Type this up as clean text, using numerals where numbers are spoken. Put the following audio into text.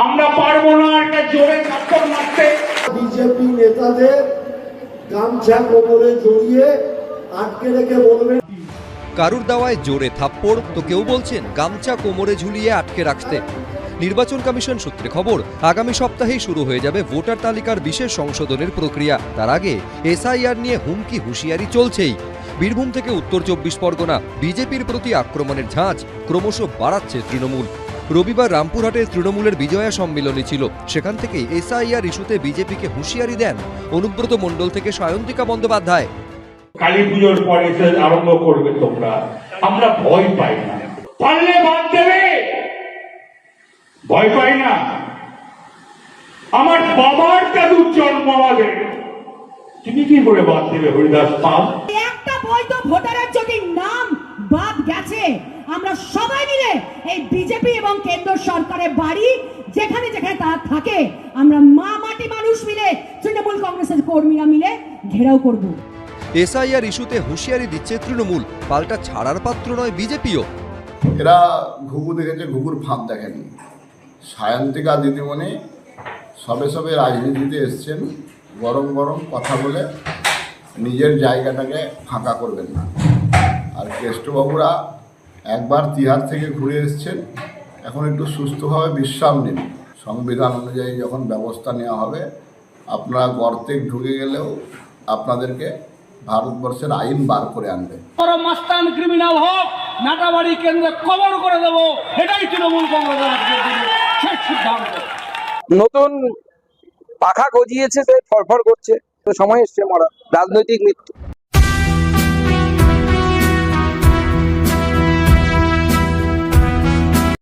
আমরা পারবো না একটা জোরে থাপ্পড় মারতে। বিজেপি নেতাদের গামছা কোমরে জড়িয়ে আটকে রেখে বলবেন, কারুর দাওয়ায় জোরে থাপ্পড়, তো কেউ বলছেন গামছা কোমরে ঝুলিয়ে আটকে রাখতে। নির্বাচন কমিশন সূত্রে খবর, আগামী সপ্তাহেই শুরু হয়ে যাবে ভোটার তালিকার বিশেষ সংশোধনের প্রক্রিয়া। তার আগে এসআইআর নিয়ে হুমকি হুঁশিয়ারি চলছেই। বীরভূম থেকে উত্তর 24 পরগনা বিজেপির প্রতি আক্রমণের ঝাঁজ ক্রমশ বাড়াচ্ছে তৃণমূল। রবিবার রামপুরহাটের তৃণমূলের বিজয়া সম্মেলনী ছিল, সেখান থেকেই এসআইআর ইস্যুতে বিজেপিকে হুঁশিয়ারি দেন অনুব্রত মণ্ডল থেকে সায়ন্তিকা বন্দ্যোপাধ্যায়। কালী পুজোর পরে আরম্ভ করবে তোমরা, আমরা ভয় পাই না, পারলে বাদ দেবে, ভয় পাই না। আমার বাবার দাদুর জন্ম আমাদের, তুমি কি করে বাদ দেবে হরিদাস পাল? একটা বৈধ ভোটারের যদি নাম বাদ গেছে, আমরা সবাই মিলে এই বিজেপি এবং কেন্দ্র সরকারের বাড়ি যেখানে যেখানে তারা থাকে, আমরা মা মাটি মানুষ মিলে তৃণমূল কংগ্রেসের কর্মীরা মিলে ঘেরাও করব। এসআইআর ইস্যুতে হুঁশিয়ারি দিচ্ছে তৃণমূল, পাল্টা ছাড়ার পাত্র নয় বিজেপিও। এরা ঘুঘু দেখেছে, ঘুঘুর ফাঁদ দেখেনি। সায়ন্তিকা দিদিমণি সবে সবে রাজনীতিতে এসছেন, গরম গরম কথা বলে নিজের জায়গাটাকে ফাঁকা করবেন না। আর কেষ্টবাবুরা একবার তিহার থেকে ঘুরে এসছেন, এখন একটু সুস্থভাবে বিশ্রাম নিন। সংবিধান অনুযায়ী যখন ব্যবস্থা নেওয়া হবে, আপনারা গর্তে ঢুকে গেলেও আপনাদেরকে ভারতবর্ষের আইন বার করে আনবে। মাস্তান ক্রিমিনাল হোক, নাটাবাড়ি কেন্দ্রে কবর করে দেবো, এটাই তৃণমূল কংগ্রেসের শেষ সিদ্ধান্ত। নতুন পাখা গজিয়েছে, তাই ফরফর করছে, তো সময় এসছে মরা, রাজনৈতিক মৃত্যু।